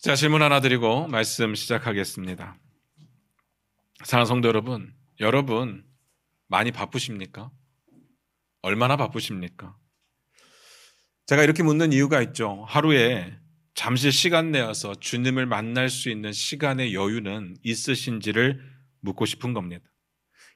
자, 질문 하나 드리고 말씀 시작하겠습니다. 사랑하는 성도 여러분, 여러분 많이 바쁘십니까? 얼마나 바쁘십니까? 제가 이렇게 묻는 이유가 있죠. 하루에 잠시 시간 내어서 주님을 만날 수 있는 시간의 여유는 있으신지를 묻고 싶은 겁니다.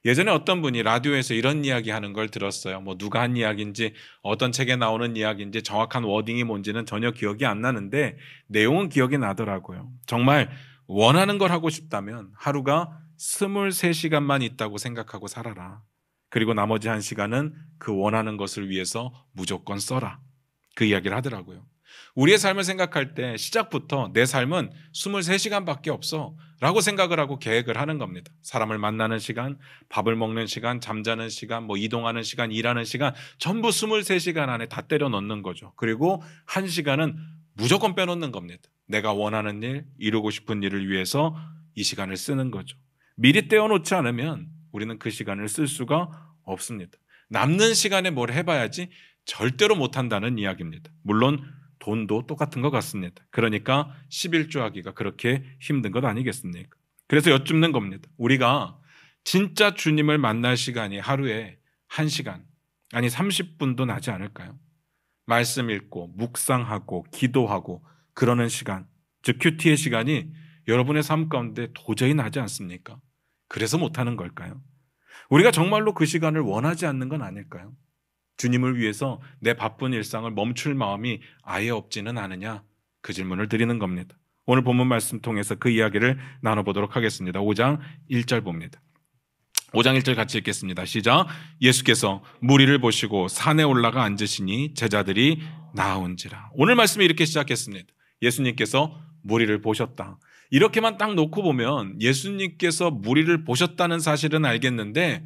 예전에 어떤 분이 라디오에서 이런 이야기 하는 걸 들었어요. 누가 한 이야기인지 어떤 책에 나오는 이야기인지 정확한 워딩이 뭔지는 전혀 기억이 안 나는데 내용은 기억이 나더라고요. 정말 원하는 걸 하고 싶다면 하루가 23시간만 있다고 생각하고 살아라. 그리고 나머지 1시간은 그 원하는 것을 위해서 무조건 써라. 그 이야기를 하더라고요. 우리의 삶을 생각할 때 시작부터 내 삶은 23시간밖에 없어 라고 생각을 하고 계획을 하는 겁니다. 사람을 만나는 시간, 밥을 먹는 시간, 잠자는 시간, 이동하는 시간, 일하는 시간 전부 23시간 안에 다 때려 넣는 거죠. 그리고 1시간은 무조건 빼놓는 겁니다. 내가 원하는 일, 이루고 싶은 일을 위해서 이 시간을 쓰는 거죠. 미리 떼어놓지 않으면 우리는 그 시간을 쓸 수가 없습니다. 남는 시간에 뭘 해봐야지 절대로 못한다는 이야기입니다. 물론 돈도 똑같은 것 같습니다. 그러니까 11조 하기가 그렇게 힘든 것 아니겠습니까? 그래서 여쭙는 겁니다. 우리가 진짜 주님을 만날 시간이 하루에 1시간, 아니 30분도 나지 않을까요? 말씀 읽고 묵상하고 기도하고 그러는 시간, 즉 큐티의 시간이 여러분의 삶 가운데 도저히 나지 않습니까? 그래서 못하는 걸까요? 우리가 정말로 그 시간을 원하지 않는 건 아닐까요? 주님을 위해서 내 바쁜 일상을 멈출 마음이 아예 없지는 않으냐? 그 질문을 드리는 겁니다. 오늘 본문 말씀 통해서 그 이야기를 나눠보도록 하겠습니다. 5장 1절 봅니다. 5장 1절 같이 읽겠습니다. 시작. 예수께서 무리를 보시고 산에 올라가 앉으시니 제자들이 나아온지라. 오늘 말씀이 이렇게 시작했습니다. 예수님께서 무리를 보셨다. 이렇게만 딱 놓고 보면 예수님께서 무리를 보셨다는 사실은 알겠는데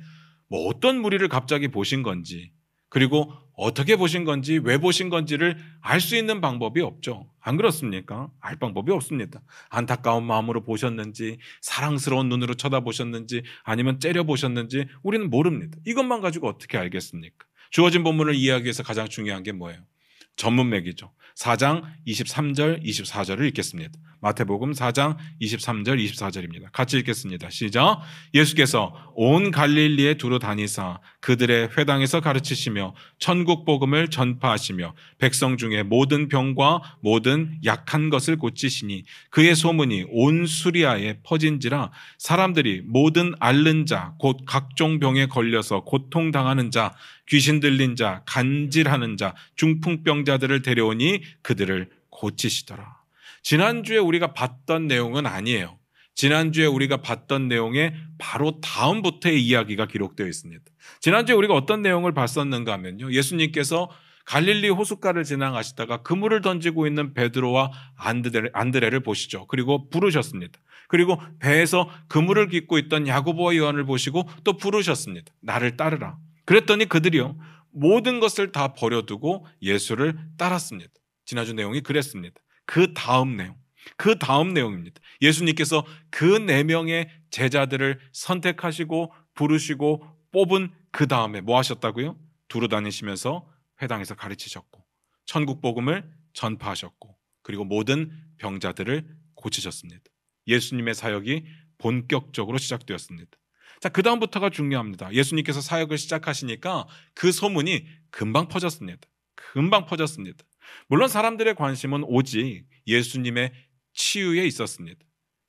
어떤 무리를 갑자기 보신 건지 그리고 어떻게 보신 건지 왜 보신 건지를 알 수 있는 방법이 없죠. 안 그렇습니까? 알 방법이 없습니다. 안타까운 마음으로 보셨는지 사랑스러운 눈으로 쳐다보셨는지 아니면 째려보셨는지 우리는 모릅니다. 이것만 가지고 어떻게 알겠습니까? 주어진 본문을 이해하기 위해서 가장 중요한 게 뭐예요? 전문맥이죠. 4장 23절 24절을 읽겠습니다. 마태복음 4장 23절 24절입니다. 같이 읽겠습니다. 시작. 예수께서 온 갈릴리에 두루 다니사 그들의 회당에서 가르치시며 천국 복음을 전파하시며 백성 중에 모든 병과 모든 약한 것을 고치시니 그의 소문이 온 수리아에 퍼진지라. 사람들이 모든 앓는 자 곧 각종 병에 걸려서 고통당하는 자 귀신 들린 자 간질하는 자 중풍병자들을 데려오니 그들을 고치시더라. 지난주에 우리가 봤던 내용은 아니에요. 지난주에 우리가 봤던 내용의 바로 다음부터의 이야기가 기록되어 있습니다. 지난주에 우리가 어떤 내용을 봤었는가 하면요. 예수님께서 갈릴리 호숫가를 지나가시다가 그물을 던지고 있는 베드로와 안드레를 보시죠. 그리고 부르셨습니다. 그리고 배에서 그물을 깃고 있던 야고보와 요한을 보시고 또 부르셨습니다. 나를 따르라. 그랬더니 그들이요. 모든 것을 다 버려두고 예수를 따랐습니다. 지난주 내용이 그랬습니다. 그 다음 내용입니다. 예수님께서 그 4명의 제자들을 선택하시고 부르시고 뽑은 그 다음에 뭐 하셨다고요? 두루 다니시면서 회당에서 가르치셨고 천국 복음을 전파하셨고 그리고 모든 병자들을 고치셨습니다. 예수님의 사역이 본격적으로 시작되었습니다. 자, 그 다음부터가 중요합니다. 예수님께서 사역을 시작하시니까 그 소문이 금방 퍼졌습니다. 물론 사람들의 관심은 오직 예수님의 치유에 있었습니다.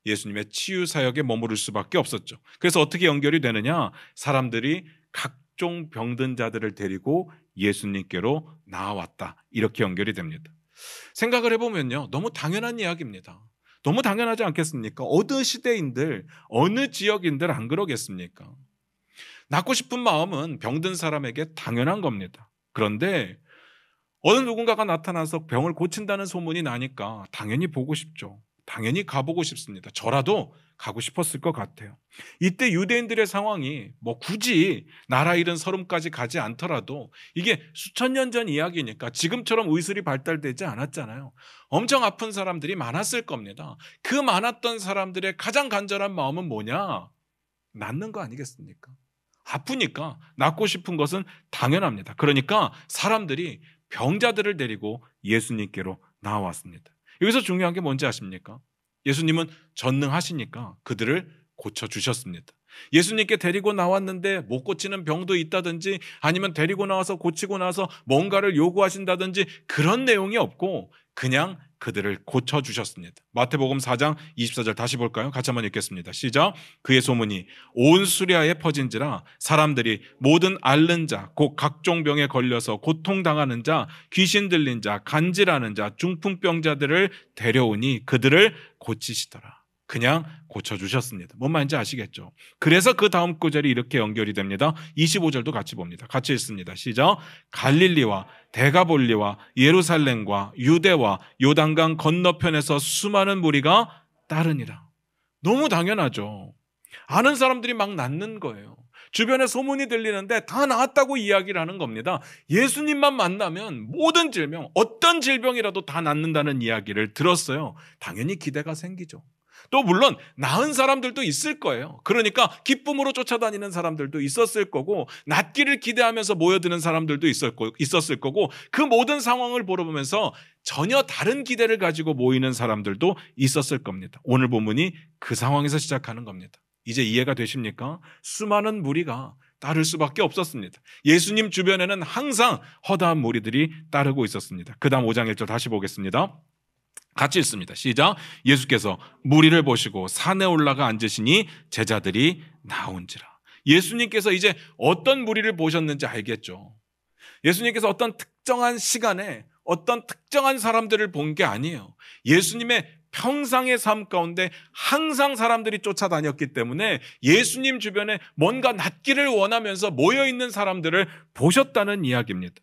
예수님의 치유 사역에 머무를 수밖에 없었죠. 그래서 어떻게 연결이 되느냐? 사람들이 각종 병든 자들을 데리고 예수님께로 나아왔다. 이렇게 연결이 됩니다. 생각을 해보면요. 너무 당연한 이야기입니다. 너무 당연하지 않겠습니까? 어느 시대인들, 어느 지역인들 안 그러겠습니까? 낫고 싶은 마음은 병든 사람에게 당연한 겁니다. 그런데 어느 누군가가 나타나서 병을 고친다는 소문이 나니까 당연히 보고 싶죠. 당연히 가보고 싶습니다. 저라도 가고 싶었을 것 같아요. 이때 유대인들의 상황이 굳이 나라 잃은 서름까지 가지 않더라도 이게 수천 년 전 이야기니까 지금처럼 의술이 발달되지 않았잖아요. 엄청 아픈 사람들이 많았을 겁니다. 그 많았던 사람들의 가장 간절한 마음은 뭐냐? 낫는 거 아니겠습니까? 아프니까 낫고 싶은 것은 당연합니다. 그러니까 사람들이 병자들을 데리고 예수님께로 나왔습니다. 여기서 중요한 게 뭔지 아십니까? 예수님은 전능하시니까 그들을 고쳐주셨습니다. 예수님께 데리고 나왔는데 못 고치는 병도 있다든지 아니면 데리고 나와서 고치고 나서 뭔가를 요구하신다든지 그런 내용이 없고 그냥 그들을 고쳐주셨습니다. 마태복음 4장 24절 다시 볼까요? 같이 한번 읽겠습니다. 시작. 그의 소문이 온 수리아에 퍼진지라 사람들이 모든 앓는 자, 곧 각종 병에 걸려서 고통당하는 자, 귀신 들린 자, 간질하는 자, 중풍병자들을 데려오니 그들을 고치시더라. 그냥 고쳐주셨습니다. 뭔 말인지 아시겠죠? 그래서 그 다음 구절이 이렇게 연결이 됩니다. 25절도 같이 봅니다. 같이 읽습니다. 시작. 갈릴리와 데가볼리와 예루살렘과 유대와 요단강 건너편에서 수많은 무리가 따르니라. 너무 당연하죠. 아는 사람들이 막 낫는 거예요. 주변에 소문이 들리는데 다 나았다고 이야기를 하는 겁니다. 예수님만 만나면 모든 질병, 어떤 질병이라도 다 낫는다는 이야기를 들었어요. 당연히 기대가 생기죠. 또 물론 나은 사람들도 있을 거예요. 그러니까 기쁨으로 쫓아다니는 사람들도 있었을 거고 낫기를 기대하면서 모여드는 사람들도 있었을 거고 그 모든 상황을 보러보면서 전혀 다른 기대를 가지고 모이는 사람들도 있었을 겁니다. 오늘 본문이 그 상황에서 시작하는 겁니다. 이제 이해가 되십니까? 수많은 무리가 따를 수밖에 없었습니다. 예수님 주변에는 항상 허다한 무리들이 따르고 있었습니다. 그 다음 5장 1절 다시 보겠습니다. 같이 읽습니다. 시작. 예수께서 무리를 보시고 산에 올라가 앉으시니 제자들이 나온지라. 예수님께서 이제 어떤 무리를 보셨는지 알겠죠. 예수님께서 어떤 특정한 시간에 어떤 특정한 사람들을 본 게 아니에요. 예수님의 평상의 삶 가운데 항상 사람들이 쫓아다녔기 때문에 예수님 주변에 뭔가 낫기를 원하면서 모여있는 사람들을 보셨다는 이야기입니다.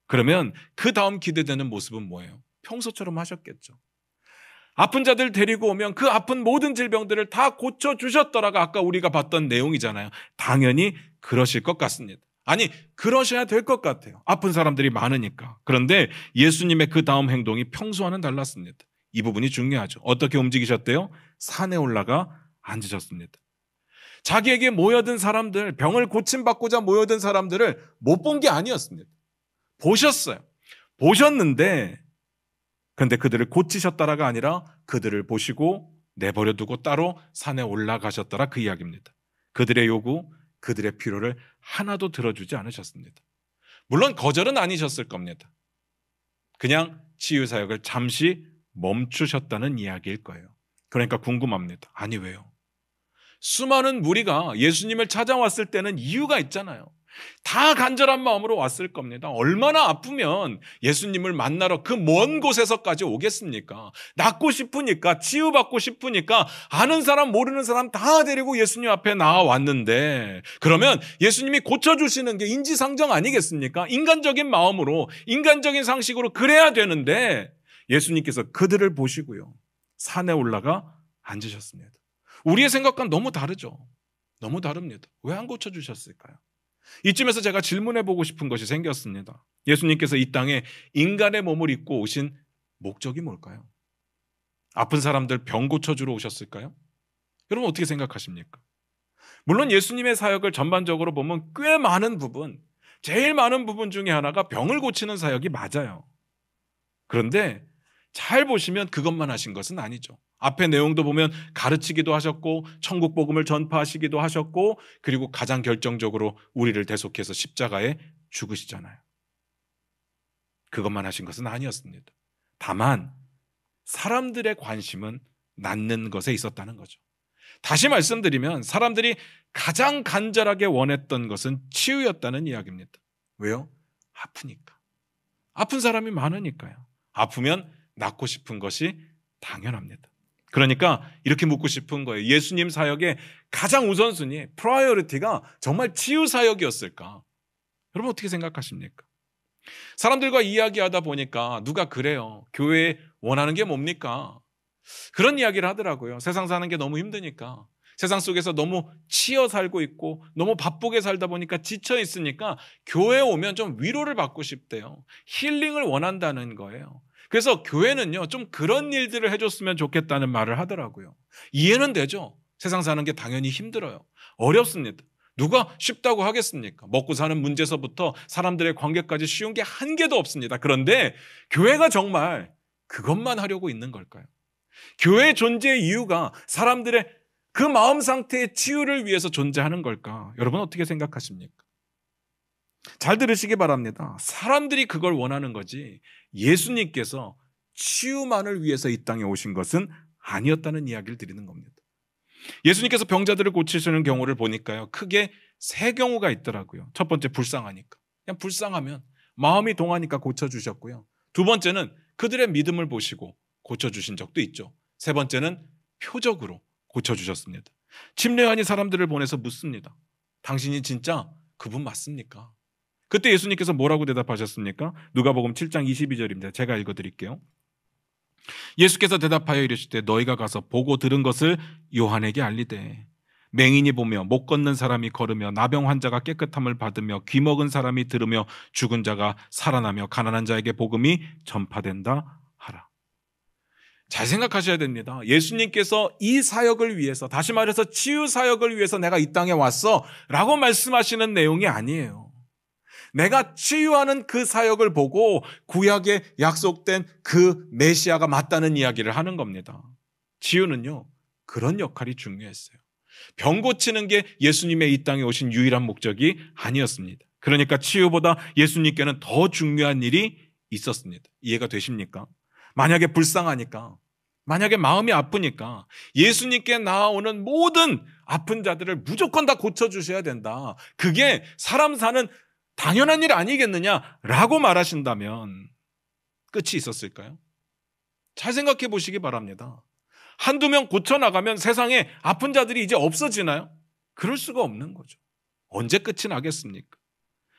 그러면 그 다음 기대되는 모습은 뭐예요? 평소처럼 하셨겠죠. 아픈 자들 데리고 오면 그 아픈 모든 질병들을 다 고쳐주셨더라가 아까 우리가 봤던 내용이잖아요. 당연히 그러실 것 같습니다. 아니, 그러셔야 될 것 같아요. 아픈 사람들이 많으니까. 그런데 예수님의 그 다음 행동이 평소와는 달랐습니다. 이 부분이 중요하죠. 어떻게 움직이셨대요? 산에 올라가 앉으셨습니다. 자기에게 모여든 사람들, 병을 고침받고자 모여든 사람들을 못 본 게 아니었습니다. 보셨어요. 보셨는데 그런데 그들을 고치셨다라가 아니라 그들을 보시고 내버려 두고 따로 산에 올라가셨더라 그 이야기입니다. 그들의 요구, 그들의 필요를 하나도 들어주지 않으셨습니다. 물론 거절은 아니셨을 겁니다. 그냥 치유사역을 잠시 멈추셨다는 이야기일 거예요. 그러니까 궁금합니다. 아니 왜요? 수많은 무리가 예수님을 찾아왔을 때는 이유가 있잖아요. 다 간절한 마음으로 왔을 겁니다. 얼마나 아프면 예수님을 만나러 그 먼 곳에서까지 오겠습니까? 낫고 싶으니까, 치유받고 싶으니까 아는 사람 모르는 사람 다 데리고 예수님 앞에 나와왔는데 그러면 예수님이 고쳐주시는 게 인지상정 아니겠습니까? 인간적인 마음으로, 인간적인 상식으로 그래야 되는데 예수님께서 그들을 보시고요. 산에 올라가 앉으셨습니다. 우리의 생각과는 너무 다르죠. 너무 다릅니다. 왜 안 고쳐주셨을까요? 이쯤에서 제가 질문해보고 싶은 것이 생겼습니다. 예수님께서 이 땅에 인간의 몸을 입고 오신 목적이 뭘까요? 아픈 사람들 병 고쳐주러 오셨을까요? 여러분 어떻게 생각하십니까? 물론 예수님의 사역을 전반적으로 보면 꽤 많은 부분, 제일 많은 부분 중에 하나가 병을 고치는 사역이 맞아요. 그런데 잘 보시면 그것만 하신 것은 아니죠. 앞에 내용도 보면 가르치기도 하셨고 천국 복음을 전파하시기도 하셨고 그리고 가장 결정적으로 우리를 대속해서 십자가에 죽으시잖아요. 그것만 하신 것은 아니었습니다. 다만 사람들의 관심은 낫는 것에 있었다는 거죠. 다시 말씀드리면 사람들이 가장 간절하게 원했던 것은 치유였다는 이야기입니다. 왜요? 아프니까. 아픈 사람이 많으니까요. 아프면 낫고 싶은 것이 당연합니다. 그러니까 이렇게 묻고 싶은 거예요. 예수님 사역의 가장 우선순위, 프라이어리티가 정말 치유 사역이었을까? 여러분 어떻게 생각하십니까? 사람들과 이야기하다 보니까 누가 그래요. 교회에 원하는 게 뭡니까? 그런 이야기를 하더라고요. 세상 사는 게 너무 힘드니까. 세상 속에서 너무 치여 살고 있고 너무 바쁘게 살다 보니까 지쳐 있으니까 교회에 오면 좀 위로를 받고 싶대요. 힐링을 원한다는 거예요. 그래서 교회는요 좀 그런 일들을 해줬으면 좋겠다는 말을 하더라고요. 이해는 되죠. 세상 사는 게 당연히 힘들어요. 어렵습니다. 누가 쉽다고 하겠습니까? 먹고 사는 문제서부터 사람들의 관계까지 쉬운 게 한 개도 없습니다. 그런데 교회가 정말 그것만 하려고 있는 걸까요? 교회의 존재의 이유가 사람들의 그 마음 상태의 치유를 위해서 존재하는 걸까? 여러분 어떻게 생각하십니까? 잘 들으시기 바랍니다. 사람들이 그걸 원하는 거지 예수님께서 치유만을 위해서 이 땅에 오신 것은 아니었다는 이야기를 드리는 겁니다. 예수님께서 병자들을 고치시는 경우를 보니까요, 크게 세 경우가 있더라고요. 첫 번째, 불쌍하니까. 그냥 불쌍하면 마음이 동하니까 고쳐주셨고요. 두 번째는 그들의 믿음을 보시고 고쳐주신 적도 있죠. 세 번째는 표적으로 고쳐주셨습니다. 침례요한이 사람들을 보내서 묻습니다. 당신이 진짜 그분 맞습니까? 그때 예수님께서 뭐라고 대답하셨습니까? 누가복음 7장 22절입니다. 제가 읽어드릴게요. 예수께서 대답하여 이르시되 너희가 가서 보고 들은 것을 요한에게 알리되 맹인이 보며 못 걷는 사람이 걸으며 나병 환자가 깨끗함을 받으며 귀 먹은 사람이 들으며 죽은 자가 살아나며 가난한 자에게 복음이 전파된다 하라. 잘 생각하셔야 됩니다. 예수님께서 이 사역을 위해서, 다시 말해서 치유 사역을 위해서 내가 이 땅에 왔어 라고 말씀하시는 내용이 아니에요. 내가 치유하는 그 사역을 보고 구약에 약속된 그 메시아가 맞다는 이야기를 하는 겁니다. 치유는요, 그런 역할이 중요했어요. 병 고치는 게 예수님의 이 땅에 오신 유일한 목적이 아니었습니다. 그러니까 치유보다 예수님께는 더 중요한 일이 있었습니다. 이해가 되십니까? 만약에 불쌍하니까, 만약에 마음이 아프니까 예수님께 나아오는 모든 아픈 자들을 무조건 다 고쳐주셔야 된다. 그게 사람 사는 당연한 일 아니겠느냐라고 말하신다면 끝이 있었을까요? 잘 생각해 보시기 바랍니다. 한두 명 고쳐나가면 세상에 아픈 자들이 이제 없어지나요? 그럴 수가 없는 거죠. 언제 끝이 나겠습니까?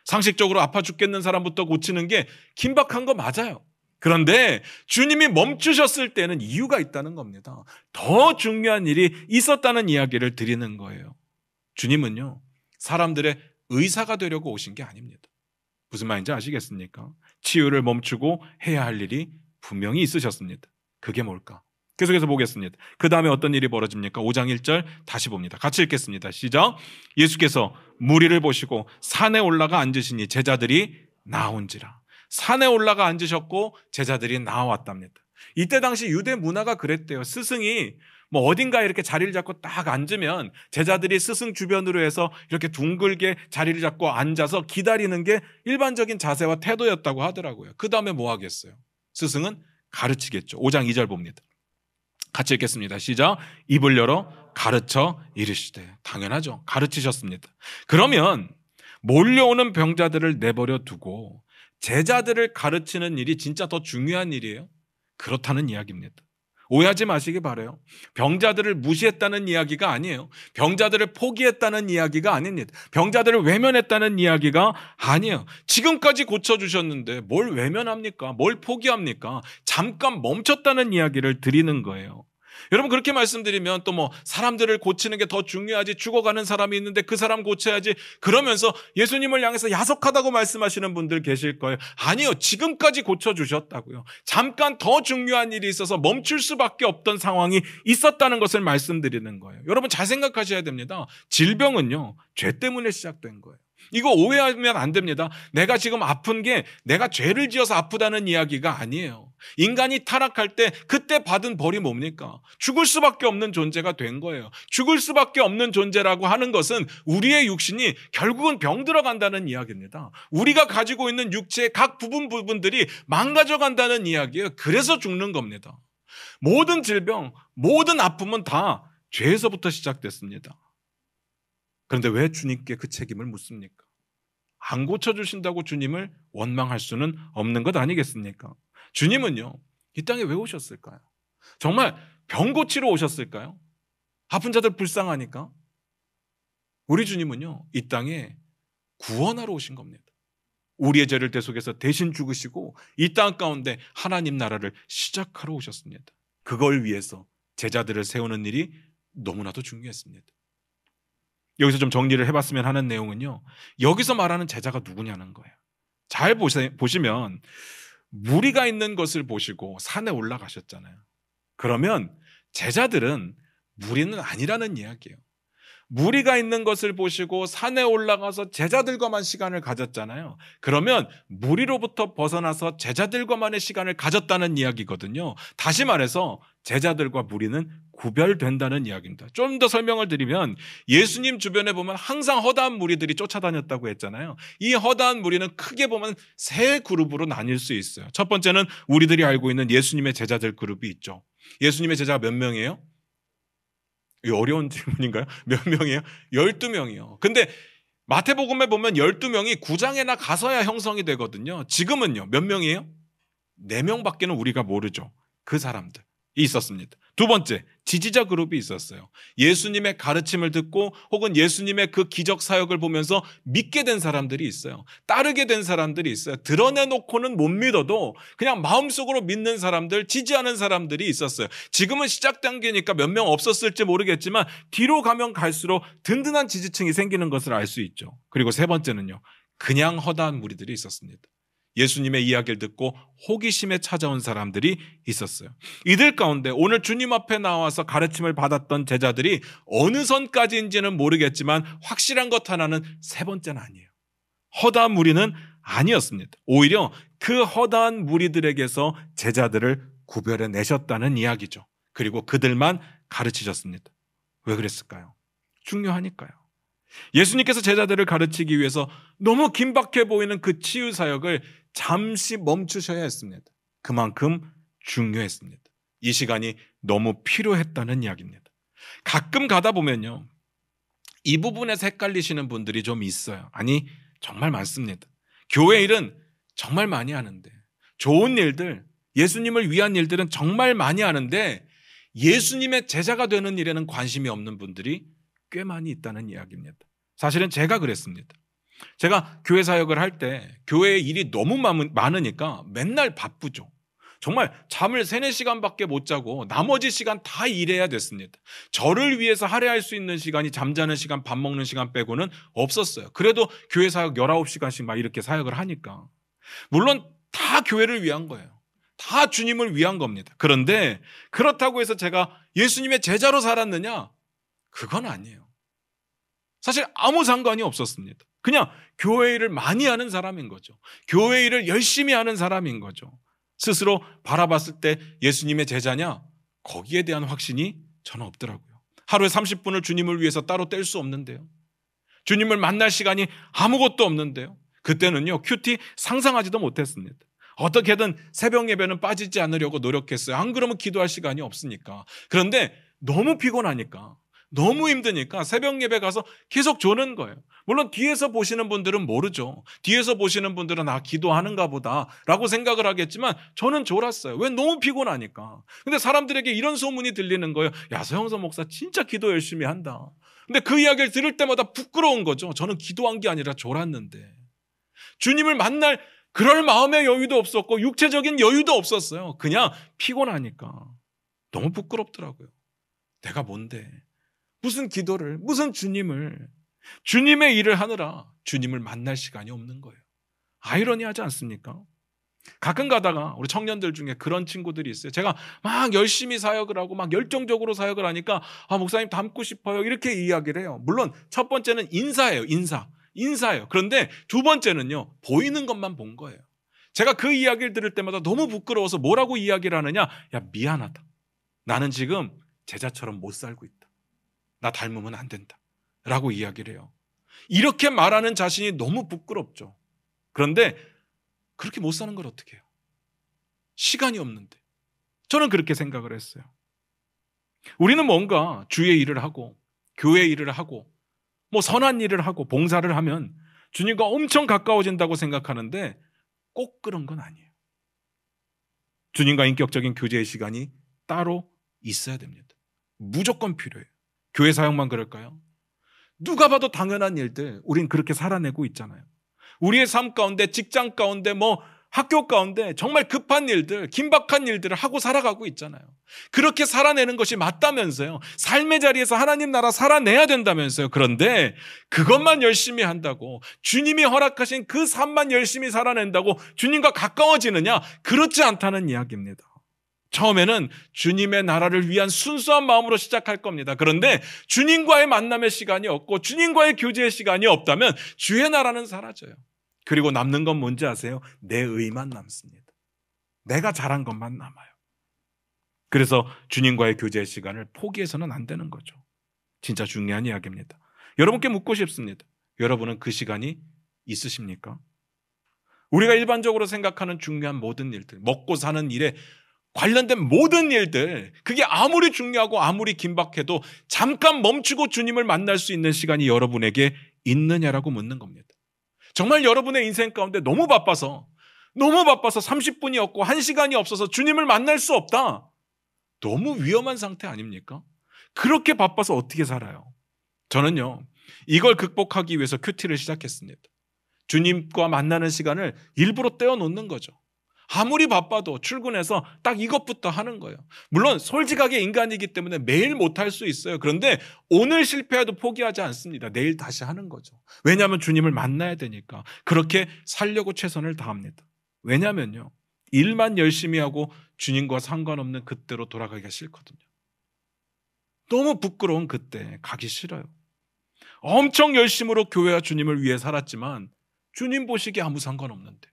상식적으로 아파 죽겠는 사람부터 고치는 게 긴박한 거 맞아요. 그런데 주님이 멈추셨을 때는 이유가 있다는 겁니다. 더 중요한 일이 있었다는 이야기를 드리는 거예요. 주님은요, 사람들의 의사가 되려고 오신 게 아닙니다. 무슨 말인지 아시겠습니까? 치유를 멈추고 해야 할 일이 분명히 있으셨습니다. 그게 뭘까? 계속해서 보겠습니다. 그 다음에 어떤 일이 벌어집니까? 5장 1절 다시 봅니다. 같이 읽겠습니다. 시작. 예수께서 무리를 보시고 산에 올라가 앉으시니 제자들이 나온지라. 산에 올라가 앉으셨고 제자들이 나왔답니다. 이때 당시 유대 문화가 그랬대요. 스승이 어딘가에 이렇게 자리를 잡고 딱 앉으면 제자들이 스승 주변으로 해서 이렇게 둥글게 자리를 잡고 앉아서 기다리는 게 일반적인 자세와 태도였다고 하더라고요. 그 다음에 뭐 하겠어요? 스승은 가르치겠죠. 5장 2절 봅니다. 같이 읽겠습니다. 시작. 입을 열어 가르쳐 이르시되. 당연하죠. 가르치셨습니다. 그러면 몰려오는 병자들을 내버려 두고 제자들을 가르치는 일이 진짜 더 중요한 일이에요? 그렇다는 이야기입니다. 오해하지 마시기 바라요. 병자들을 무시했다는 이야기가 아니에요. 병자들을 포기했다는 이야기가 아닙니다. 병자들을 외면했다는 이야기가 아니에요. 지금까지 고쳐주셨는데 뭘 외면합니까? 뭘 포기합니까? 잠깐 멈췄다는 이야기를 드리는 거예요. 여러분, 그렇게 말씀드리면 또 사람들을 고치는 게 더 중요하지, 죽어가는 사람이 있는데 그 사람 고쳐야지, 그러면서 예수님을 향해서 야속하다고 말씀하시는 분들 계실 거예요. 아니요, 지금까지 고쳐주셨다고요. 잠깐 더 중요한 일이 있어서 멈출 수밖에 없던 상황이 있었다는 것을 말씀드리는 거예요. 여러분, 잘 생각하셔야 됩니다. 질병은요, 죄 때문에 시작된 거예요. 이거 오해하면 안 됩니다. 내가 지금 아픈 게 내가 죄를 지어서 아프다는 이야기가 아니에요. 인간이 타락할 때 그때 받은 벌이 뭡니까? 죽을 수밖에 없는 존재가 된 거예요. 죽을 수밖에 없는 존재라고 하는 것은 우리의 육신이 결국은 병들어간다는 이야기입니다. 우리가 가지고 있는 육체의 각 부분들이 망가져간다는 이야기예요. 그래서 죽는 겁니다. 모든 질병, 모든 아픔은 다 죄에서부터 시작됐습니다. 그런데 왜 주님께 그 책임을 묻습니까? 안 고쳐주신다고 주님을 원망할 수는 없는 것 아니겠습니까? 주님은요, 이 땅에 왜 오셨을까요? 정말 병 고치러 오셨을까요? 아픈 자들 불쌍하니까? 우리 주님은요, 이 땅에 구원하러 오신 겁니다. 우리의 죄를 대속해서 대신 죽으시고 이 땅 가운데 하나님 나라를 시작하러 오셨습니다. 그걸 위해서 제자들을 세우는 일이 너무나도 중요했습니다. 여기서 좀 정리를 해봤으면 하는 내용은요, 여기서 말하는 제자가 누구냐는 거예요. 잘 보시면 무리가 있는 것을 보시고 산에 올라가셨잖아요. 그러면 제자들은 무리는 아니라는 이야기예요. 무리가 있는 것을 보시고 산에 올라가서 제자들과만 시간을 가졌잖아요. 그러면 무리로부터 벗어나서 제자들과만의 시간을 가졌다는 이야기거든요. 다시 말해서 제자들과 무리는 구별된다는 이야기입니다. 좀 더 설명을 드리면 예수님 주변에 보면 항상 허다한 무리들이 쫓아다녔다고 했잖아요. 이 허다한 무리는 크게 보면 세 그룹으로 나뉠 수 있어요. 첫 번째는 우리들이 알고 있는 예수님의 제자들 그룹이 있죠. 예수님의 제자가 몇 명이에요? 이 어려운 질문인가요? 몇 명이에요? 12명이요. 근데 마태복음에 보면 12명이 9장에나 가서야 형성이 되거든요. 지금은요, 몇 명이에요? 4명밖에는 우리가 모르죠. 그 사람들이 있었습니다. 두 번째, 지지자 그룹이 있었어요. 예수님의 가르침을 듣고 혹은 예수님의 그 기적 사역을 보면서 믿게 된 사람들이 있어요. 따르게 된 사람들이 있어요. 드러내놓고는 못 믿어도 그냥 마음속으로 믿는 사람들, 지지하는 사람들이 있었어요. 지금은 시작 단계니까 몇 명 없었을지 모르겠지만 뒤로 가면 갈수록 든든한 지지층이 생기는 것을 알 수 있죠. 그리고 세 번째는요, 그냥 허다한 무리들이 있었습니다. 예수님의 이야기를 듣고 호기심에 찾아온 사람들이 있었어요. 이들 가운데 오늘 주님 앞에 나와서 가르침을 받았던 제자들이 어느 선까지인지는 모르겠지만 확실한 것 하나는 세 번째는 아니에요. 허다한 무리는 아니었습니다. 오히려 그 허다한 무리들에게서 제자들을 구별해 내셨다는 이야기죠. 그리고 그들만 가르치셨습니다. 왜 그랬을까요? 중요하니까요. 예수님께서 제자들을 가르치기 위해서 너무 긴박해 보이는 그 치유 사역을 잠시 멈추셔야 했습니다. 그만큼 중요했습니다. 이 시간이 너무 필요했다는 이야기입니다. 가끔 가다 보면요, 이 부분에서 헷갈리시는 분들이 좀 있어요. 아니, 정말 많습니다. 교회 일은 정말 많이 하는데, 좋은 일들, 예수님을 위한 일들은 정말 많이 하는데 예수님의 제자가 되는 일에는 관심이 없는 분들이 꽤 많이 있다는 이야기입니다. 사실은 제가 그랬습니다. 제가 교회 사역을 할 때 교회에 일이 너무 많으니까 맨날 바쁘죠. 정말 잠을 3, 4시간밖에 못 자고 나머지 시간 다 일해야 됐습니다. 저를 위해서 할애할 수 있는 시간이 잠자는 시간, 밥 먹는 시간 빼고는 없었어요. 그래도 교회 사역 19시간씩 막 이렇게 사역을 하니까. 물론 다 교회를 위한 거예요. 다 주님을 위한 겁니다. 그런데 그렇다고 해서 제가 예수님의 제자로 살았느냐? 그건 아니에요. 사실 아무 상관이 없었습니다. 그냥 교회 일을 많이 하는 사람인 거죠. 교회 일을 열심히 하는 사람인 거죠. 스스로 바라봤을 때 예수님의 제자냐? 거기에 대한 확신이 저는 없더라고요. 하루에 30분을 주님을 위해서 따로 뗄 수 없는데요. 주님을 만날 시간이 아무것도 없는데요. 그때는요, 큐티 상상하지도 못했습니다. 어떻게든 새벽 예배는 빠지지 않으려고 노력했어요. 안 그러면 기도할 시간이 없으니까. 그런데 너무 피곤하니까, 너무 힘드니까 새벽 예배 가서 계속 조는 거예요. 물론 뒤에서 보시는 분들은 모르죠. 뒤에서 보시는 분들은 기도하는가 보다 라고 생각을 하겠지만 저는 졸았어요. 왜? 너무 피곤하니까. 근데 사람들에게 이런 소문이 들리는 거예요. 야, 서영선 목사 진짜 기도 열심히 한다. 근데 그 이야기를 들을 때마다 부끄러운 거죠. 저는 기도한 게 아니라 졸았는데. 주님을 만날 그럴 마음의 여유도 없었고 육체적인 여유도 없었어요. 그냥 피곤하니까. 너무 부끄럽더라고요. 내가 뭔데? 무슨 기도를, 무슨 주님의 일을 하느라 주님을 만날 시간이 없는 거예요. 아이러니하지 않습니까? 가끔 가다가 우리 청년들 중에 그런 친구들이 있어요. 제가 막 열심히 사역을 하고 막 열정적으로 사역을 하니까 목사님 닮고 싶어요. 이렇게 이야기를 해요. 물론 첫 번째는 인사예요. 인사예요. 그런데 두 번째는요, 보이는 것만 본 거예요. 제가 그 이야기를 들을 때마다 너무 부끄러워서 뭐라고 이야기를 하느냐? 야, 미안하다. 나는 지금 제자처럼 못 살고 있다. 나 닮으면 안 된다. 라고 이야기를 해요. 이렇게 말하는 자신이 너무 부끄럽죠. 그런데 그렇게 못 사는 걸 어떻게 해요? 시간이 없는데. 저는 그렇게 생각을 했어요. 우리는 뭔가 주의 일을 하고 교회 일을 하고 뭐 선한 일을 하고 봉사를 하면 주님과 엄청 가까워진다고 생각하는데 꼭 그런 건 아니에요. 주님과 인격적인 교제의 시간이 따로 있어야 됩니다. 무조건 필요해요. 교회 사역만 그럴까요? 누가 봐도 당연한 일들 우린 그렇게 살아내고 있잖아요. 우리의 삶 가운데, 직장 가운데, 학교 가운데 정말 급한 일들, 긴박한 일들을 하고 살아가고 있잖아요. 그렇게 살아내는 것이 맞다면서요. 삶의 자리에서 하나님 나라 살아내야 된다면서요. 그런데 그것만 열심히 한다고, 주님이 허락하신 그 삶만 열심히 살아낸다고 주님과 가까워지느냐? 그렇지 않다는 이야기입니다. 처음에는 주님의 나라를 위한 순수한 마음으로 시작할 겁니다. 그런데 주님과의 만남의 시간이 없고 주님과의 교제의 시간이 없다면 주의 나라는 사라져요. 그리고 남는 건 뭔지 아세요? 내 의만 남습니다. 내가 잘한 것만 남아요. 그래서 주님과의 교제의 시간을 포기해서는 안 되는 거죠. 진짜 중요한 이야기입니다. 여러분께 묻고 싶습니다. 여러분은 그 시간이 있으십니까? 우리가 일반적으로 생각하는 중요한 모든 일들, 먹고 사는 일에 관련된 모든 일들, 그게 아무리 중요하고 아무리 긴박해도 잠깐 멈추고 주님을 만날 수 있는 시간이 여러분에게 있느냐라고 묻는 겁니다. 정말 여러분의 인생 가운데 너무 바빠서 30분이 없고 1시간이 없어서 주님을 만날 수 없다. 너무 위험한 상태 아닙니까? 그렇게 바빠서 어떻게 살아요? 저는요, 이걸 극복하기 위해서 큐티를 시작했습니다. 주님과 만나는 시간을 일부러 떼어놓는 거죠. 아무리 바빠도 출근해서 딱 이것부터 하는 거예요. 물론 솔직하게 인간이기 때문에 매일 못할 수 있어요. 그런데 오늘 실패해도 포기하지 않습니다. 내일 다시 하는 거죠. 왜냐하면 주님을 만나야 되니까. 그렇게 살려고 최선을 다합니다. 왜냐하면요, 일만 열심히 하고 주님과 상관없는 그때로 돌아가기가 싫거든요. 너무 부끄러운 그때 가기 싫어요. 엄청 열심으로 교회와 주님을 위해 살았지만 주님 보시기에 아무 상관없는데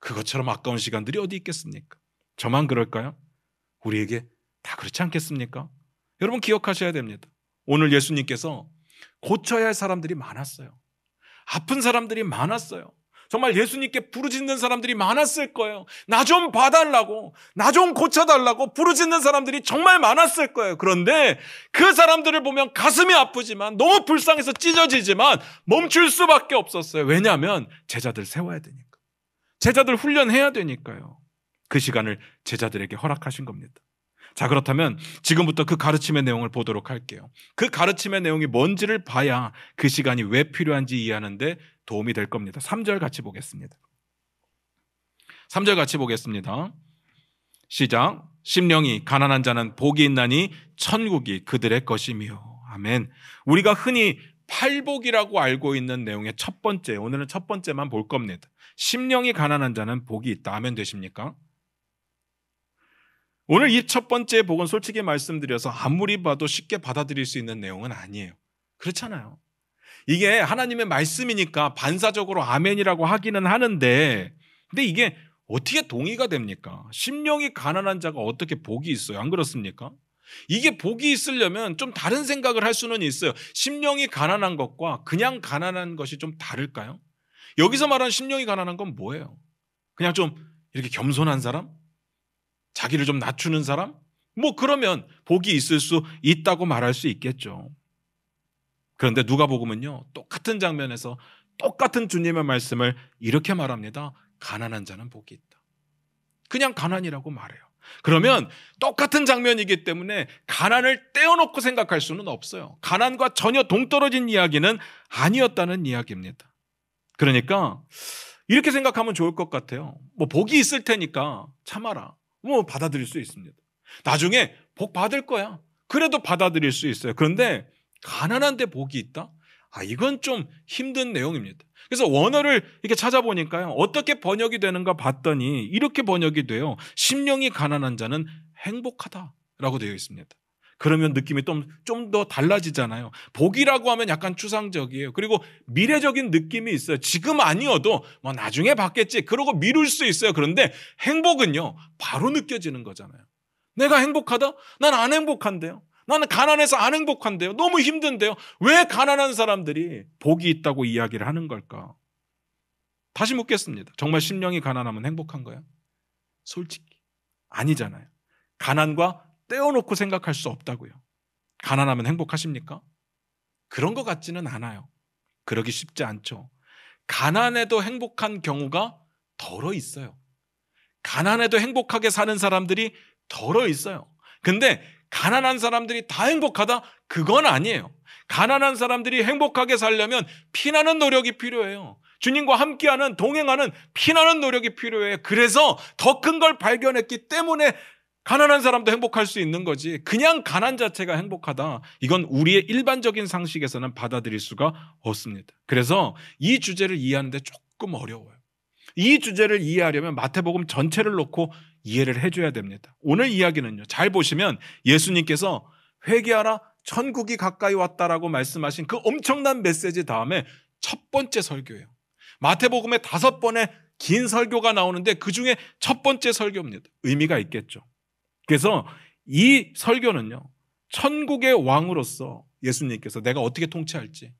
그것처럼 아까운 시간들이 어디 있겠습니까? 저만 그럴까요? 우리에게 다 그렇지 않겠습니까? 여러분 기억하셔야 됩니다. 오늘 예수님께서 고쳐야 할 사람들이 많았어요. 아픈 사람들이 많았어요. 정말 예수님께 부르짖는 사람들이 많았을 거예요. 나 좀 봐달라고, 나 좀 고쳐달라고 부르짖는 사람들이 정말 많았을 거예요. 그런데 그 사람들을 보면 가슴이 아프지만 너무 불쌍해서 찢어지지만 멈출 수밖에 없었어요. 왜냐하면 제자들 세워야 되니까. 제자들 훈련해야 되니까요. 그 시간을 제자들에게 허락하신 겁니다. 자, 그렇다면 지금부터 그 가르침의 내용을 보도록 할게요. 그 가르침의 내용이 뭔지를 봐야 그 시간이 왜 필요한지 이해하는데 도움이 될 겁니다. 3절 같이 보겠습니다. 3절 같이 보겠습니다. 시작. 심령이 가난한 자는 복이 있나니 천국이 그들의 것이며. 아멘. 우리가 흔히 팔복이라고 알고 있는 내용의 첫 번째, 오늘은 첫 번째만 볼 겁니다. 심령이 가난한 자는 복이 있다. 아멘 되십니까? 오늘 이 첫 번째 복은 솔직히 말씀드려서 아무리 봐도 쉽게 받아들일 수 있는 내용은 아니에요. 그렇잖아요. 이게 하나님의 말씀이니까 반사적으로 아멘이라고 하기는 하는데, 근데 이게 어떻게 동의가 됩니까? 심령이 가난한 자가 어떻게 복이 있어요? 안 그렇습니까? 이게 복이 있으려면 좀 다른 생각을 할 수는 있어요. 심령이 가난한 것과 그냥 가난한 것이 좀 다를까요? 여기서 말하는 심령이 가난한 건 뭐예요? 그냥 좀 이렇게 겸손한 사람? 자기를 좀 낮추는 사람? 뭐 그러면 복이 있을 수 있다고 말할 수 있겠죠. 그런데 누가복음은요, 똑같은 장면에서 똑같은 주님의 말씀을 이렇게 말합니다. 가난한 자는 복이 있다. 그냥 가난이라고 말해요. 그러면 똑같은 장면이기 때문에 가난을 떼어놓고 생각할 수는 없어요. 가난과 전혀 동떨어진 이야기는 아니었다는 이야기입니다. 그러니까 이렇게 생각하면 좋을 것 같아요. 뭐 복이 있을 테니까 참아라. 뭐 받아들일 수 있습니다. 나중에 복 받을 거야. 그래도 받아들일 수 있어요. 그런데 가난한데 복이 있다? 이건 좀 힘든 내용입니다. 그래서 원어를 이렇게 찾아보니까요, 어떻게 번역이 되는가 봤더니 이렇게 번역이 돼요. 심령이 가난한 자는 행복하다라고 되어 있습니다. 그러면 느낌이 좀 더 달라지잖아요. 복이라고 하면 약간 추상적이에요. 그리고 미래적인 느낌이 있어요. 지금 아니어도 뭐 나중에 받겠지. 그러고 미룰 수 있어요. 그런데 행복은요, 바로 느껴지는 거잖아요. 내가 행복하다? 난 안 행복한데요. 나는 가난해서 안 행복한데요. 너무 힘든데요. 왜 가난한 사람들이 복이 있다고 이야기를 하는 걸까? 다시 묻겠습니다. 정말 심령이 가난하면 행복한 거예요? 솔직히 아니잖아요. 가난과 떼어놓고 생각할 수 없다고요. 가난하면 행복하십니까? 그런 것 같지는 않아요. 그러기 쉽지 않죠. 가난해도 행복한 경우가 덜어 있어요. 가난해도 행복하게 사는 사람들이 덜어 있어요. 근데 가난한 사람들이 다 행복하다? 그건 아니에요. 가난한 사람들이 행복하게 살려면 피나는 노력이 필요해요. 주님과 함께하는, 동행하는 피나는 노력이 필요해요. 그래서 더 큰 걸 발견했기 때문에 가난한 사람도 행복할 수 있는 거지, 그냥 가난 자체가 행복하다, 이건 우리의 일반적인 상식에서는 받아들일 수가 없습니다. 그래서 이 주제를 이해하는데 조금 어려워요. 이 주제를 이해하려면 마태복음 전체를 놓고 이해를 해줘야 됩니다. 오늘 이야기는요, 잘 보시면 예수님께서 회개하라 천국이 가까이 왔다라고 말씀하신 그 엄청난 메시지 다음에 첫 번째 설교예요. 마태복음에 5번의 긴 설교가 나오는데 그 중에 첫 번째 설교입니다. 의미가 있겠죠. 그래서 이 설교는요, 천국의 왕으로서 예수님께서 내가 어떻게 통치할지,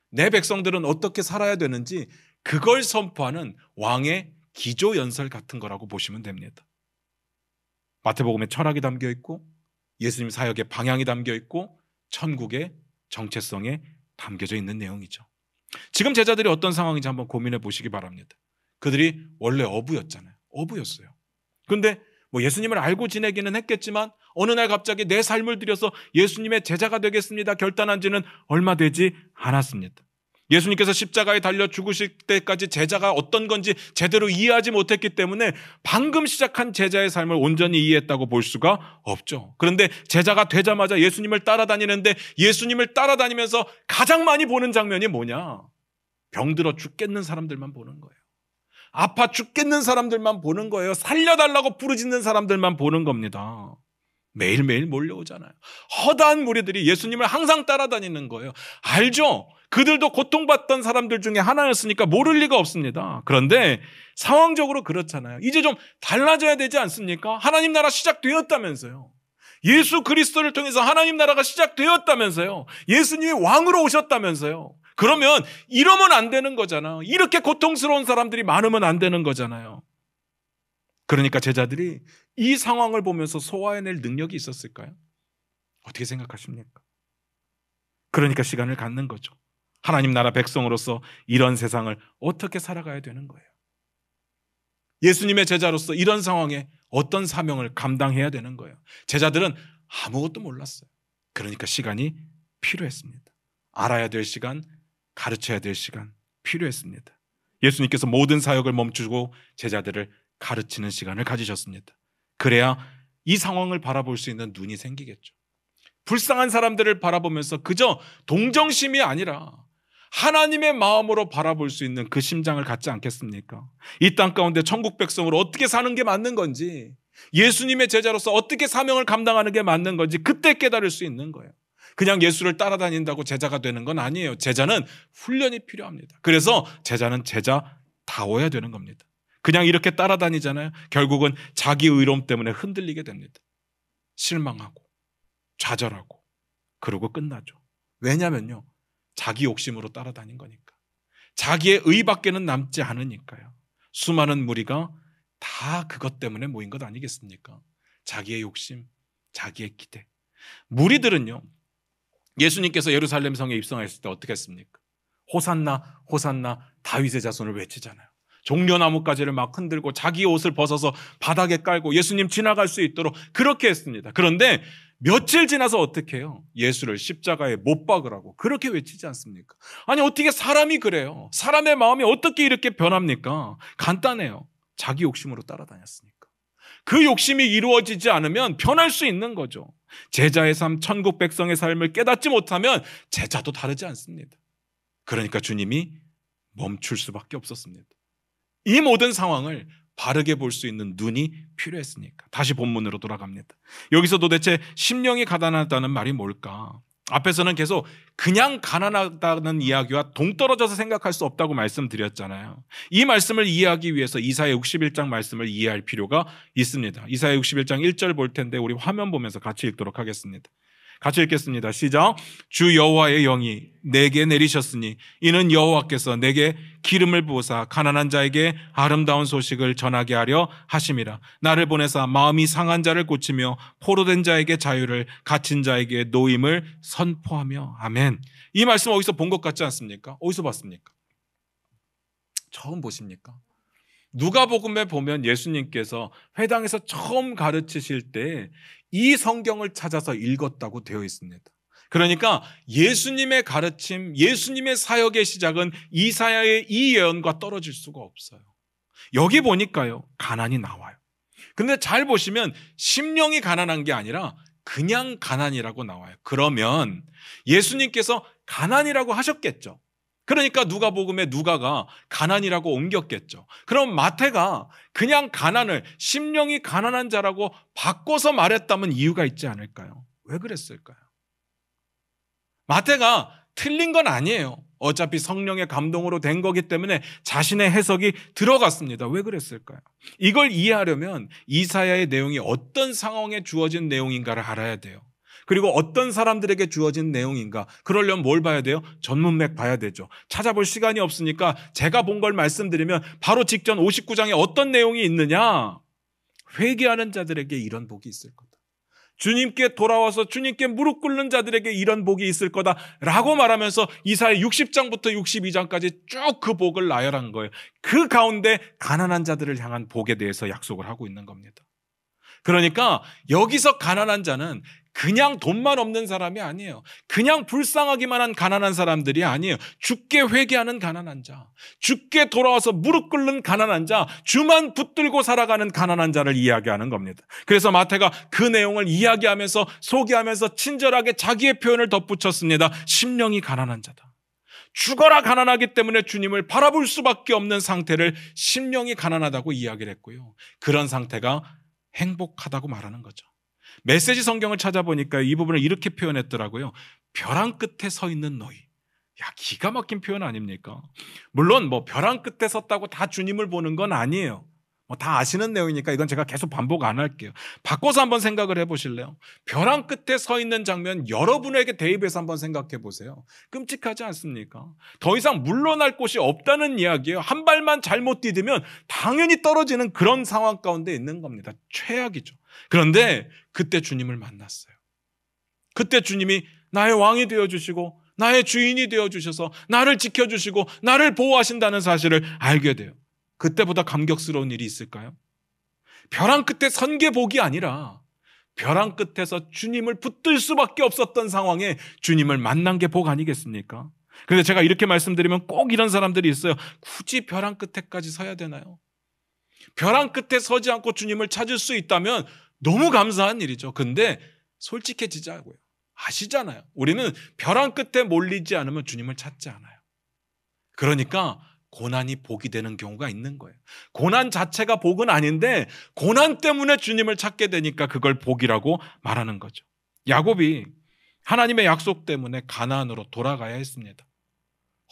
내 백성들은 어떻게 살아야 되는지 그걸 선포하는 왕의 기조연설 같은 거라고 보시면 됩니다. 마태복음에 철학이 담겨 있고 예수님 사역의 방향이 담겨 있고 천국의 정체성에 담겨져 있는 내용이죠. 지금 제자들이 어떤 상황인지 한번 고민해 보시기 바랍니다. 그들이 원래 어부였잖아요. 어부였어요. 그런데 예수님을 알고 지내기는 했겠지만 어느 날 갑자기 내 삶을 들여서 예수님의 제자가 되겠습니다 결단한 지는 얼마 되지 않았습니다. 예수님께서 십자가에 달려 죽으실 때까지 제자가 어떤 건지 제대로 이해하지 못했기 때문에 방금 시작한 제자의 삶을 온전히 이해했다고 볼 수가 없죠. 그런데 제자가 되자마자 예수님을 따라다니는데 예수님을 따라다니면서 가장 많이 보는 장면이 뭐냐? 병들어 죽겠는 사람들만 보는 거예요. 아파 죽겠는 사람들만 보는 거예요. 살려달라고 부르짖는 사람들만 보는 겁니다. 매일매일 몰려오잖아요. 허다한 무리들이 예수님을 항상 따라다니는 거예요. 알죠? 그들도 고통받던 사람들 중에 하나였으니까 모를 리가 없습니다. 그런데 상황적으로 그렇잖아요. 이제 좀 달라져야 되지 않습니까? 하나님 나라 시작되었다면서요. 예수 그리스도를 통해서 하나님 나라가 시작되었다면서요. 예수님이 왕으로 오셨다면서요. 그러면 이러면 안 되는 거잖아요. 이렇게 고통스러운 사람들이 많으면 안 되는 거잖아요. 그러니까 제자들이 이 상황을 보면서 소화해낼 능력이 있었을까요? 어떻게 생각하십니까? 그러니까 시간을 갖는 거죠. 하나님 나라 백성으로서 이런 세상을 어떻게 살아가야 되는 거예요? 예수님의 제자로서 이런 상황에 어떤 사명을 감당해야 되는 거예요? 제자들은 아무것도 몰랐어요. 그러니까 시간이 필요했습니다. 알아야 될 시간, 가르쳐야 될 시간 필요했습니다. 예수님께서 모든 사역을 멈추고 제자들을 가르치는 시간을 가지셨습니다. 그래야 이 상황을 바라볼 수 있는 눈이 생기겠죠. 불쌍한 사람들을 바라보면서 그저 동정심이 아니라 하나님의 마음으로 바라볼 수 있는 그 심장을 갖지 않겠습니까? 이 땅 가운데 천국 백성으로 어떻게 사는 게 맞는 건지, 예수님의 제자로서 어떻게 사명을 감당하는 게 맞는 건지 그때 깨달을 수 있는 거예요. 그냥 예수를 따라다닌다고 제자가 되는 건 아니에요. 제자는 훈련이 필요합니다. 그래서 제자는 제자다워야 되는 겁니다. 그냥 이렇게 따라다니잖아요. 결국은 자기 의로움 때문에 흔들리게 됩니다. 실망하고 좌절하고 그러고 끝나죠. 왜냐면요, 자기 욕심으로 따라다닌 거니까. 자기의 의밖에는 남지 않으니까요. 수많은 무리가 다 그것 때문에 모인 것 아니겠습니까? 자기의 욕심, 자기의 기대. 무리들은요, 예수님께서 예루살렘 성에 입성했을 때 어떻게 했습니까? 호산나 호산나 다윗의 자손을 외치잖아요. 종려나무가지를 막 흔들고 자기 옷을 벗어서 바닥에 깔고 예수님 지나갈 수 있도록 그렇게 했습니다. 그런데 며칠 지나서 어떻게 해요? 예수를 십자가에 못 박으라고 그렇게 외치지 않습니까? 아니 어떻게 사람이 그래요? 사람의 마음이 어떻게 이렇게 변합니까? 간단해요. 자기 욕심으로 따라다녔으니까. 그 욕심이 이루어지지 않으면 변할 수 있는 거죠. 제자의 삶, 천국 백성의 삶을 깨닫지 못하면 제자도 다르지 않습니다. 그러니까 주님이 멈출 수밖에 없었습니다. 이 모든 상황을 바르게 볼 수 있는 눈이 필요했으니까. 다시 본문으로 돌아갑니다. 여기서 도대체 심령이 가난하다는 말이 뭘까? 앞에서는 계속 그냥 가난하다는 이야기와 동떨어져서 생각할 수 없다고 말씀드렸잖아요. 이 말씀을 이해하기 위해서 이사야 61장 말씀을 이해할 필요가 있습니다. 이사야 61장 1절 볼 텐데 우리 화면 보면서 같이 읽도록 하겠습니다. 같이 읽겠습니다. 시작. 주 여호와의 영이 내게 내리셨으니 이는 여호와께서 내게 기름을 부으사 가난한 자에게 아름다운 소식을 전하게 하려 하심이라. 나를 보내사 마음이 상한 자를 고치며 포로된 자에게 자유를, 갇힌 자에게 노임을 선포하며. 아멘. 이 말씀 어디서 본 것 같지 않습니까? 어디서 봤습니까? 처음 보십니까? 누가복음에 보면 예수님께서 회당에서 처음 가르치실 때 이 성경을 찾아서 읽었다고 되어 있습니다. 그러니까 예수님의 가르침, 예수님의 사역의 시작은 이사야의 이 예언과 떨어질 수가 없어요. 여기 보니까요, 가난이 나와요. 근데 잘 보시면 심령이 가난한 게 아니라 그냥 가난이라고 나와요. 그러면 예수님께서 가난이라고 하셨겠죠. 그러니까 누가복음에 누가가 가난이라고 옮겼겠죠. 그럼 마태가 그냥 가난을 심령이 가난한 자라고 바꿔서 말했다면 이유가 있지 않을까요? 왜 그랬을까요? 마태가 틀린 건 아니에요. 어차피 성령의 감동으로 된 거기 때문에 자신의 해석이 들어갔습니다. 왜 그랬을까요? 이걸 이해하려면 이사야의 내용이 어떤 상황에 주어진 내용인가를 알아야 돼요. 그리고 어떤 사람들에게 주어진 내용인가, 그러려면 뭘 봐야 돼요? 전문맥 봐야 되죠. 찾아볼 시간이 없으니까 제가 본 걸 말씀드리면 바로 직전 59장에 어떤 내용이 있느냐? 회개하는 자들에게 이런 복이 있을 거다. 주님께 돌아와서 주님께 무릎 꿇는 자들에게 이런 복이 있을 거다라고 말하면서 이사야 60장부터 62장까지 쭉 그 복을 나열한 거예요. 그 가운데 가난한 자들을 향한 복에 대해서 약속을 하고 있는 겁니다. 그러니까 여기서 가난한 자는 그냥 돈만 없는 사람이 아니에요. 그냥 불쌍하기만 한 가난한 사람들이 아니에요. 주께 회개하는 가난한 자, 주께 돌아와서 무릎 꿇는 가난한 자, 주만 붙들고 살아가는 가난한 자를 이야기하는 겁니다. 그래서 마태가 그 내용을 이야기하면서 소개하면서 친절하게 자기의 표현을 덧붙였습니다. 심령이 가난한 자다. 죽어라 가난하기 때문에 주님을 바라볼 수밖에 없는 상태를 심령이 가난하다고 이야기를 했고요. 그런 상태가 행복하다고 말하는 거죠. 메시지 성경을 찾아보니까 이 부분을 이렇게 표현했더라고요. 벼랑 끝에 서 있는 너희. 야, 기가 막힌 표현 아닙니까? 물론 벼랑 끝에 섰다고 다 주님을 보는 건 아니에요. 다 아시는 내용이니까 이건 제가 계속 반복 안 할게요. 바꿔서 한번 생각을 해보실래요? 벼랑 끝에 서 있는 장면 여러분에게 대입해서 한번 생각해 보세요. 끔찍하지 않습니까? 더 이상 물러날 곳이 없다는 이야기예요. 한 발만 잘못 디디면 당연히 떨어지는 그런 상황 가운데 있는 겁니다. 최악이죠. 그런데 그때 주님을 만났어요. 그때 주님이 나의 왕이 되어주시고 나의 주인이 되어주셔서 나를 지켜주시고 나를 보호하신다는 사실을 알게 돼요. 그때보다 감격스러운 일이 있을까요? 벼랑 끝에 선 게 복이 아니라 벼랑 끝에서 주님을 붙들 수밖에 없었던 상황에 주님을 만난 게 복 아니겠습니까? 그런데 제가 이렇게 말씀드리면 꼭 이런 사람들이 있어요. 굳이 벼랑 끝에까지 서야 되나요? 벼랑 끝에 서지 않고 주님을 찾을 수 있다면 너무 감사한 일이죠. 근데 솔직해지자고요. 아시잖아요. 우리는 벼랑 끝에 몰리지 않으면 주님을 찾지 않아요. 그러니까 고난이 복이 되는 경우가 있는 거예요. 고난 자체가 복은 아닌데 고난 때문에 주님을 찾게 되니까 그걸 복이라고 말하는 거죠. 야곱이 하나님의 약속 때문에 가나안으로 돌아가야 했습니다.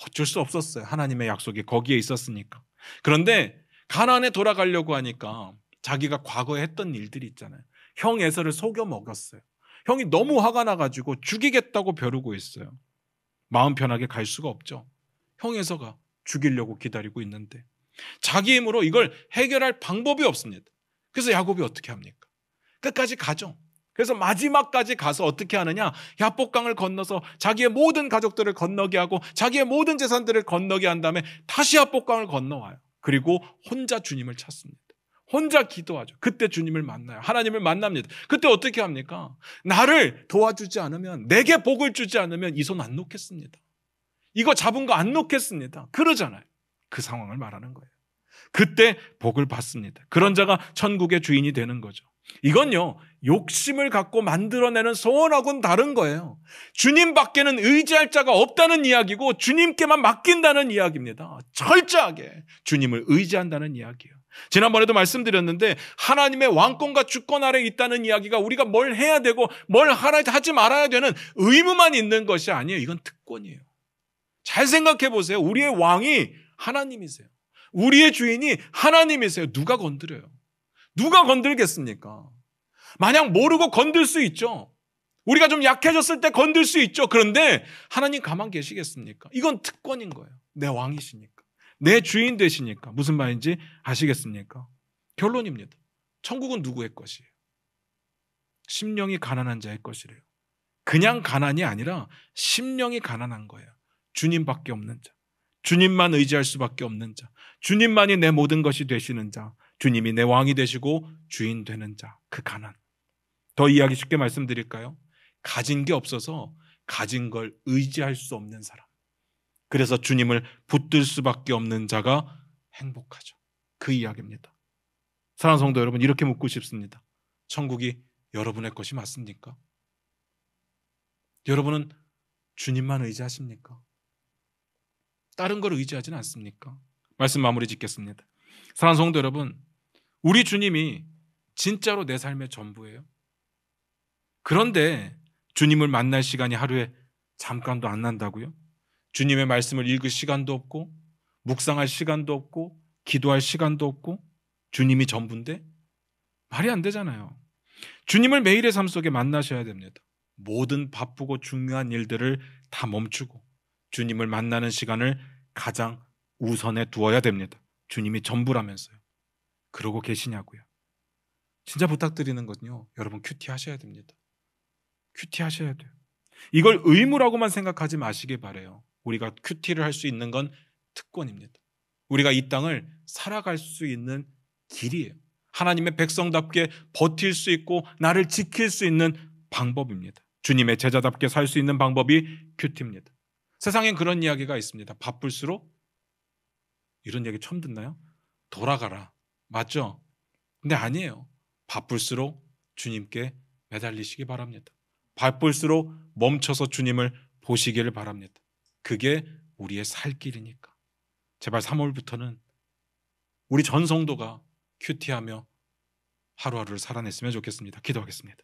어쩔 수 없었어요. 하나님의 약속이 거기에 있었으니까. 그런데 가나안에 돌아가려고 하니까 자기가 과거에 했던 일들이 있잖아요. 형 에서를 속여 먹였어요. 형이 너무 화가 나가지고 죽이겠다고 벼르고 있어요. 마음 편하게 갈 수가 없죠. 형 에서가 죽이려고 기다리고 있는데 자기 힘으로 이걸 해결할 방법이 없습니다. 그래서 야곱이 어떻게 합니까? 끝까지 가죠. 그래서 마지막까지 가서 어떻게 하느냐? 야복강을 건너서 자기의 모든 가족들을 건너게 하고 자기의 모든 재산들을 건너게 한 다음에 다시 야복강을 건너와요. 그리고 혼자 주님을 찾습니다. 혼자 기도하죠. 그때 주님을 만나요. 하나님을 만납니다. 그때 어떻게 합니까? 나를 도와주지 않으면, 내게 복을 주지 않으면 이 손 안 놓겠습니다. 이거 잡은 거 안 놓겠습니다. 그러잖아요. 그 상황을 말하는 거예요. 그때 복을 받습니다. 그런 자가 천국의 주인이 되는 거죠. 이건요, 욕심을 갖고 만들어내는 소원하고는 다른 거예요. 주님밖에는 의지할 자가 없다는 이야기고 주님께만 맡긴다는 이야기입니다. 철저하게 주님을 의지한다는 이야기예요. 지난번에도 말씀드렸는데 하나님의 왕권과 주권 아래 있다는 이야기가 우리가 뭘 해야 되고 뭘 하지 말아야 되는 의무만 있는 것이 아니에요. 이건 특권이에요. 잘 생각해 보세요. 우리의 왕이 하나님이세요. 우리의 주인이 하나님이세요. 누가 건드려요? 누가 건들겠습니까? 만약 모르고 건들 수 있죠. 우리가 좀 약해졌을 때 건들 수 있죠. 그런데 하나님 가만 계시겠습니까? 이건 특권인 거예요. 내 왕이시니까. 내 주인 되시니까. 무슨 말인지 아시겠습니까? 결론입니다. 천국은 누구의 것이에요? 심령이 가난한 자의 것이래요. 그냥 가난이 아니라 심령이 가난한 거예요. 주님밖에 없는 자, 주님만 의지할 수밖에 없는 자, 주님만이 내 모든 것이 되시는 자, 주님이 내 왕이 되시고 주인 되는 자, 그 가난. 더 이야기 쉽게 말씀드릴까요? 가진 게 없어서 가진 걸 의지할 수 없는 사람. 그래서 주님을 붙들 수밖에 없는 자가 행복하죠. 그 이야기입니다. 사랑하는 성도 여러분, 이렇게 묻고 싶습니다. 천국이 여러분의 것이 맞습니까? 여러분은 주님만 의지하십니까? 다른 걸 의지하지는 않습니까? 말씀 마무리 짓겠습니다. 사랑하는 성도 여러분, 우리 주님이 진짜로 내 삶의 전부예요. 그런데 주님을 만날 시간이 하루에 잠깐도 안 난다고요? 주님의 말씀을 읽을 시간도 없고, 묵상할 시간도 없고, 기도할 시간도 없고, 주님이 전부인데? 말이 안 되잖아요. 주님을 매일의 삶 속에 만나셔야 됩니다. 모든 바쁘고 중요한 일들을 다 멈추고 주님을 만나는 시간을 가장 우선에 두어야 됩니다. 주님이 전부라면서요. 그러고 계시냐고요. 진짜 부탁드리는 건요, 여러분 큐티 하셔야 됩니다. 큐티 하셔야 돼요. 이걸 의무라고만 생각하지 마시길 바라요. 우리가 큐티를 할 수 있는 건 특권입니다. 우리가 이 땅을 살아갈 수 있는 길이에요. 하나님의 백성답게 버틸 수 있고 나를 지킬 수 있는 방법입니다. 주님의 제자답게 살 수 있는 방법이 큐티입니다. 세상엔 그런 이야기가 있습니다. 바쁠수록, 이런 얘기 처음 듣나요? 돌아가라. 맞죠? 근데 아니에요. 바쁠수록 주님께 매달리시기 바랍니다. 바쁠수록 멈춰서 주님을 보시기를 바랍니다. 그게 우리의 살 길이니까. 제발 3월부터는 우리 전 성도가 큐티하며 하루하루를 살아냈으면 좋겠습니다. 기도하겠습니다.